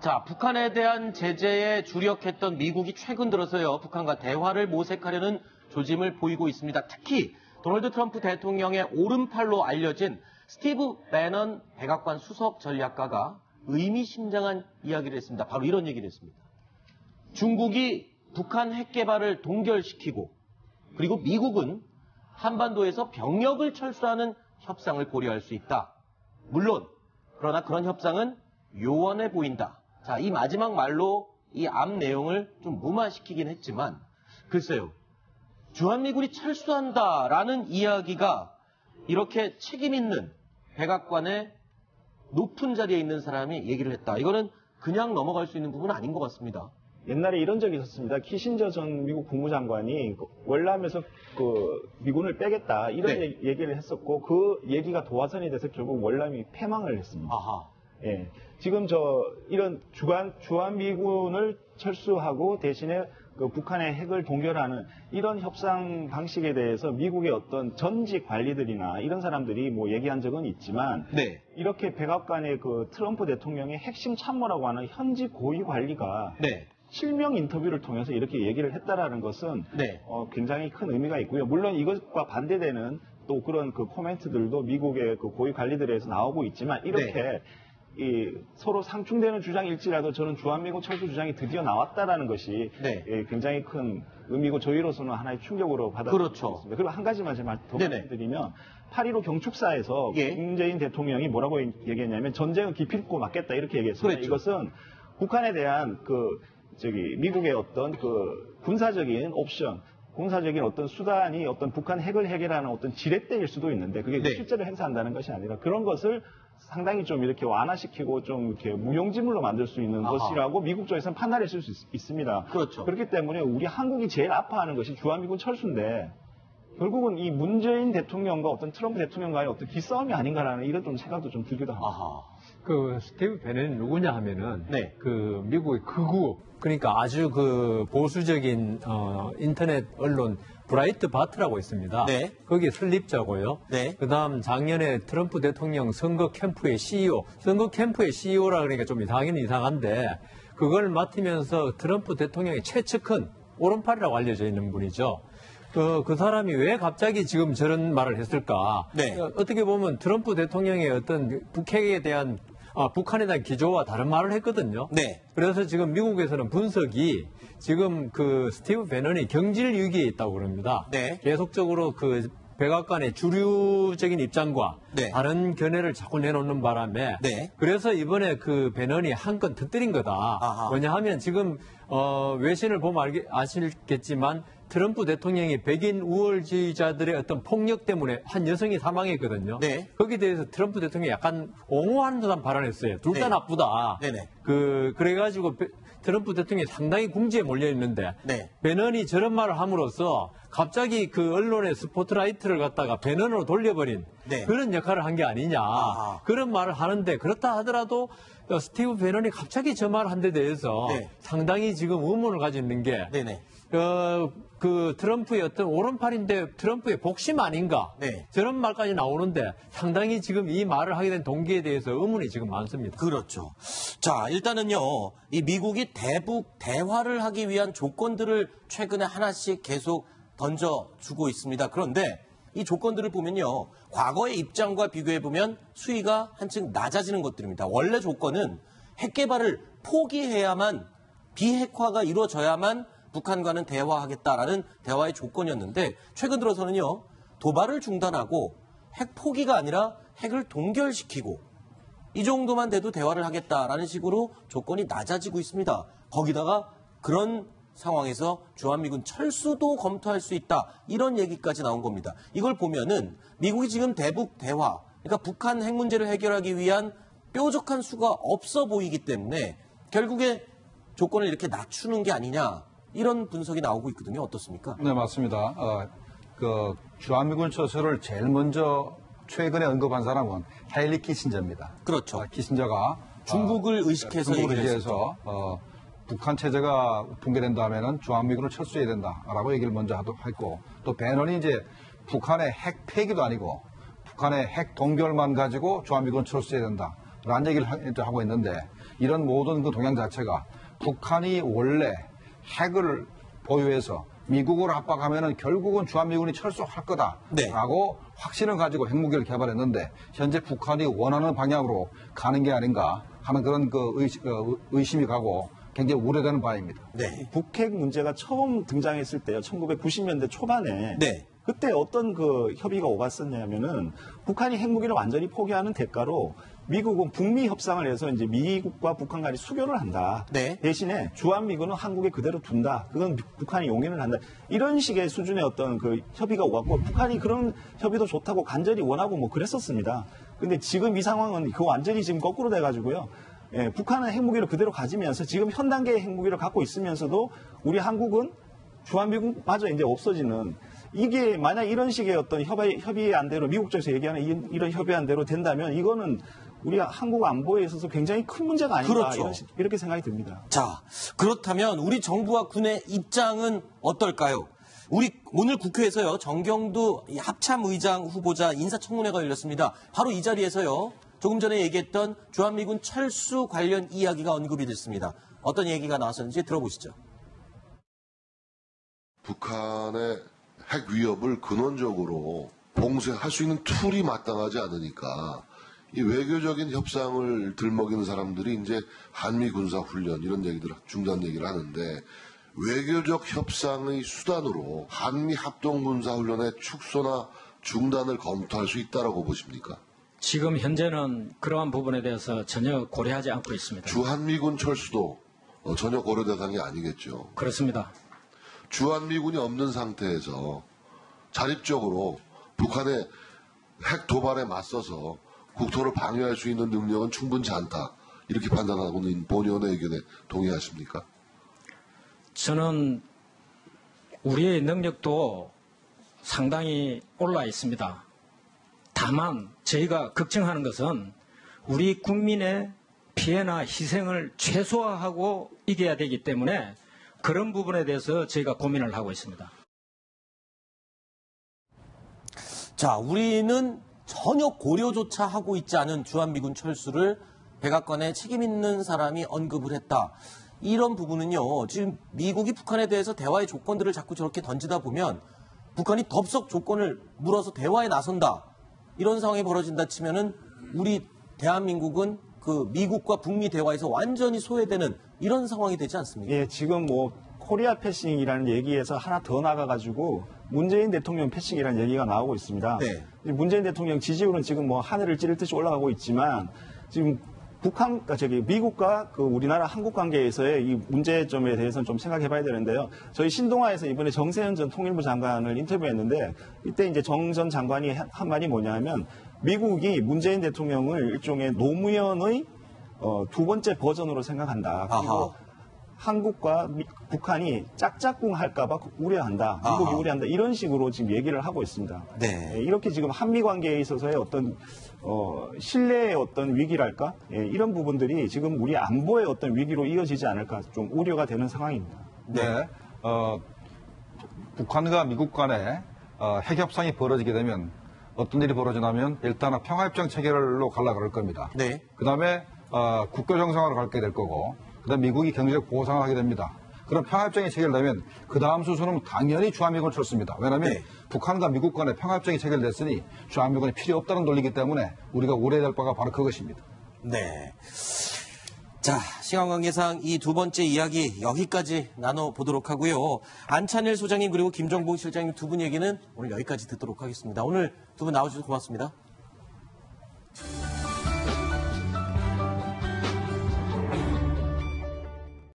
자, 북한에 대한 제재에 주력했던 미국이 최근 들어서요, 북한과 대화를 모색하려는 조짐을 보이고 있습니다. 특히 도널드 트럼프 대통령의 오른팔로 알려진 스티브 배넌 백악관 수석 전략가가 의미심장한 이야기를 했습니다. 바로 이런 얘기를 했습니다. 중국이 북한 핵 개발을 동결시키고 그리고 미국은 한반도에서 병력을 철수하는 협상을 고려할 수 있다. 물론 그러나 그런 협상은 요원해 보인다. 자, 이 마지막 말로 이 앞 내용을 좀 무마시키긴 했지만 글쎄요. 주한미군이 철수한다라는 이야기가 이렇게 책임 있는 백악관의 높은 자리에 있는 사람이 얘기를 했다. 이거는 그냥 넘어갈 수 있는 부분은 아닌 것 같습니다. 옛날에 이런 적이 있었습니다. 키신저 전 미국 국무장관이 월남에서 미군을 빼겠다 이런 얘기를 했었고 그 얘기가 도화선이 돼서 결국 월남이 패망을 했습니다. 아하. 예. 지금 이런 주한미군을 철수하고 대신에 북한의 핵을 동결하는 이런 협상 방식에 대해서 미국의 어떤 전직 관리들이나 이런 사람들이 뭐 얘기한 적은 있지만 네. 이렇게 백악관의 트럼프 대통령의 핵심 참모라고 하는 현직 고위 관리가 네. 실명 인터뷰를 통해서 이렇게 얘기를 했다라는 것은 네. 굉장히 큰 의미가 있고요. 물론 이것과 반대되는 또 그런 코멘트들도 미국의 고위 관리들에서 나오고 있지만 이렇게 서로 상충되는 주장일지라도 저는 주한미군 철수 주장이 드디어 나왔다라는 것이 굉장히 큰 의미고 저희로서는 하나의 충격으로 받아들이고 있습니다. 그렇죠. 그리고 한 가지만 제가 더 말씀드리면 8.15 경축사에서 문재인 대통령이 뭐라고 얘기했냐면 전쟁은 기필코 막겠다 이렇게 얘기했습니다. 그렇죠. 이것은 북한에 대한 미국의 어떤 군사적인 옵션, 군사적인 어떤 수단이 어떤 북한 핵을 해결하는 어떤 지렛대일 수도 있는데 그게 실제로 행사한다는 것이 아니라 그런 것을 상당히 좀 이렇게 완화시키고 좀 이렇게 무용지물로 만들 수 있는 것이라고 미국 쪽에서는 판단했을 수 있습니다. 그렇죠. 그렇기 때문에 우리 한국이 제일 아파하는 것이 주한미군 철수인데 결국은 이 문재인 대통령과 어떤 트럼프 대통령과의 어떤 기싸움이 아닌가라는 이런 좀 생각도 좀 들기도 합니다. 스티브 배넌이 누구냐 하면은 미국의 극우 그러니까 아주 보수적인 인터넷 언론 브라이트 바트라고 있습니다. 네. 거기 설립자고요. 네. 그다음 작년에 트럼프 대통령 선거 캠프의 CEO, 선거 캠프의 CEO라 그러니까 좀 당연히 이상한데 그걸 맡으면서 트럼프 대통령의 최측근 오른팔이라고 알려져 있는 분이죠. 그 사람이 왜 갑자기 지금 저런 말을 했을까? 네. 어떻게 보면 트럼프 대통령의 어떤 북핵에 대한 북한에 대한 기조와 다른 말을 했거든요. 네. 그래서 지금 미국에서는 분석이 지금 스티브 배넌이 경질 위기에 있다고 그럽니다. 네. 계속적으로 백악관의 주류적인 입장과 다른 견해를 자꾸 내놓는 바람에 그래서 이번에 배넌이 한 건 터뜨린 거다. 아하. 왜냐하면 지금 외신을 보면 아시겠지만 트럼프 대통령이 백인 우월주의자들의 어떤 폭력 때문에 한 여성이 사망했거든요. 네. 거기에 대해서 트럼프 대통령이 약간 옹호하는 듯한 발언을 했어요. 둘 다 나쁘다. 네네. 그래가지고 트럼프 대통령이 상당히 궁지에 몰려 있는데 배넌이 저런 말을 함으로써 갑자기 언론의 스포트라이트를 갖다가 배넌으로 돌려버린 그런 역할을 한 게 아니냐. 그런 말을 하는데 그렇다 하더라도 스티브 배넌이 갑자기 저 말을 한 데 대해서 상당히 지금 의문을 가지고 있는 게 트럼프의 어떤 오른팔인데 트럼프의 복심 아닌가 저런 말까지 나오는데 상당히 지금 이 말을 하게 된 동기에 대해서 의문이 지금 많습니다. 그렇죠. 자, 일단은요, 이 미국이 대북 대화를 하기 위한 조건들을 최근에 하나씩 계속 던져주고 있습니다. 그런데 이 조건들을 보면요, 과거의 입장과 비교해보면 수위가 한층 낮아지는 것들입니다. 원래 조건은 핵 개발을 포기해야만 비핵화가 이루어져야만 북한과는 대화하겠다라는 대화의 조건이었는데 최근 들어서는요, 도발을 중단하고 핵 포기가 아니라 핵을 동결시키고 이 정도만 돼도 대화를 하겠다라는 식으로 조건이 낮아지고 있습니다. 거기다가 그런 상황에서 주한미군 철수도 검토할 수 있다. 이런 얘기까지 나온 겁니다. 이걸 보면은 미국이 지금 대북 대화, 그러니까 북한 핵 문제를 해결하기 위한 뾰족한 수가 없어 보이기 때문에 결국에 조건을 이렇게 낮추는 게 아니냐. 이런 분석이 나오고 있거든요. 어떻습니까? 네, 맞습니다. 주한미군 철수를 제일 먼저 최근에 언급한 사람은 헨리 키신저입니다. 그렇죠. 키신저가 중국을 의식해서 중국을 얘기를 의식해서 북한 체제가 붕괴된다면은 주한미군을 철수해야 된다라고 얘기를 먼저 했고 또 배넌이 이제 북한의 핵 폐기도 아니고 북한의 핵 동결만 가지고 주한미군 철수해야 된다라는 얘기를 하고 있는데 이런 모든 그 동향 자체가 북한이 원래 핵을 보유해서 미국을 압박하면은 결국은 주한미군이 철수할 거다라고 확신을 가지고 핵무기를 개발했는데 현재 북한이 원하는 방향으로 가는 게 아닌가 하는 그런 그 의심이 가고 굉장히 우려되는 바입니다. 네. 북핵 문제가 처음 등장했을 때요, 1990년대 초반에 그때 어떤 그 협의가 오갔었냐면은 북한이 핵무기를 완전히 포기하는 대가로 미국은 북미 협상을 해서 이제 미국과 북한 간이 수교를 한다. 대신에 주한미군은 한국에 그대로 둔다. 그건 북한이 용인을 한다. 이런 식의 수준의 어떤 그 협의가 오갔고 북한이 그런 협의도 좋다고 간절히 원하고 뭐 그랬었습니다. 근데 지금 이 상황은 그 완전히 지금 거꾸로 돼가지고요. 예, 북한은 핵무기를 그대로 가지면서 지금 현 단계의 핵무기를 갖고 있으면서도 우리 한국은 주한미군마저 이제 없어지는 이게 만약 이런 식의 어떤 협의 안대로 미국 쪽에서 얘기하는 이런 협의 안대로 된다면 이거는 우리 한국 안보에 있어서 굉장히 큰 문제가 아닌가 이렇게 생각이 듭니다. 자, 그렇다면 우리 정부와 군의 입장은 어떨까요? 오늘 국회에서요, 정경두 합참의장 후보자 인사청문회가 열렸습니다. 바로 이 자리에서요, 조금 전에 얘기했던 주한미군 철수 관련 이야기가 언급이 됐습니다. 어떤 얘기가 나왔었는지 들어보시죠. 북한의 핵 위협을 근원적으로 봉쇄할 수 있는 툴이 마땅하지 않으니까 이 외교적인 협상을 들먹이는 사람들이 이제 한미 군사 훈련 이런 중단 얘기를 하는데 외교적 협상의 수단으로 한미 합동 군사 훈련의 축소나 중단을 검토할 수 있다라고 보십니까? 지금 현재는 그러한 부분에 대해서 전혀 고려하지 않고 있습니다. 주한미군 철수도 전혀 고려 대상이 아니겠죠. 그렇습니다. 주한미군이 없는 상태에서 자립적으로 북한의 핵 도발에 맞서서 국토를 방위할 수 있는 능력은 충분치 않다. 이렇게 판단하고 있는 본 의원의 의견에 동의하십니까? 저는 우리의 능력도 상당히 올라 있습니다. 다만 저희가 걱정하는 것은 우리 국민의 피해나 희생을 최소화하고 이겨야 되기 때문에 그런 부분에 대해서 저희가 고민을 하고 있습니다. 자, 우리는 전혀 고려조차 하고 있지 않은 주한미군 철수를 백악관에 책임 있는 사람이 언급을 했다. 이런 부분은요, 지금 미국이 북한에 대해서 대화의 조건들을 자꾸 저렇게 던지다 보면 북한이 덥석 조건을 물어서 대화에 나선다. 이런 상황이 벌어진다 치면은 우리 대한민국은 그 미국과 북미 대화에서 완전히 소외되는 이런 상황이 되지 않습니까? 예, 지금 뭐 코리아 패싱이라는 얘기에서 하나 더 나가가지고 문재인 대통령 패싱이라는 얘기가 나오고 있습니다. 문재인 대통령 지지율은 지금 뭐 하늘을 찌를 듯이 올라가고 있지만 지금 미국과 그 우리나라 한국 관계에서의 이 문제점에 대해서는 좀 생각해 봐야 되는데요. 저희 신동아에서 이번에 정세현 전 통일부 장관을 인터뷰했는데 이때 이제 정 전 장관이 한 말이 뭐냐면 미국이 문재인 대통령을 일종의 노무현의 두 번째 버전으로 생각한다. 그리고 한국과 북한이 짝짝꿍 할까봐 우려한다. 미국이 우려한다. 이런 식으로 지금 얘기를 하고 있습니다. 이렇게 지금 한미 관계에 있어서의 어떤 신뢰의 어떤 위기랄까? 이런 부분들이 지금 우리 안보의 어떤 위기로 이어지지 않을까 좀 우려가 되는 상황입니다. 북한과 미국 간에 핵 협상이 벌어지게 되면 어떤 일이 벌어지냐면 일단은 평화협정 체결로 가려고 그럴 겁니다. 그다음에 국교 정상화로 가게 될 거고 그다음 미국이 경제적 보상을 하게 됩니다. 그럼 평화협정이 체결되면 그 다음 수순은 당연히 주한미군 철수입니다. 왜냐하면 북한과 미국 간에 평화협정이 체결됐으니 주한미군이 필요 없다는 논리이기 때문에 우리가 우려해야 될 바가 바로 그것입니다. 자, 시간 관계상 이 두 번째 이야기 여기까지 나눠보도록 하고요. 안찬일 소장님 그리고 김정복 실장님 두 분 얘기는 오늘 여기까지 듣도록 하겠습니다. 오늘 두 분 나와주셔서 고맙습니다.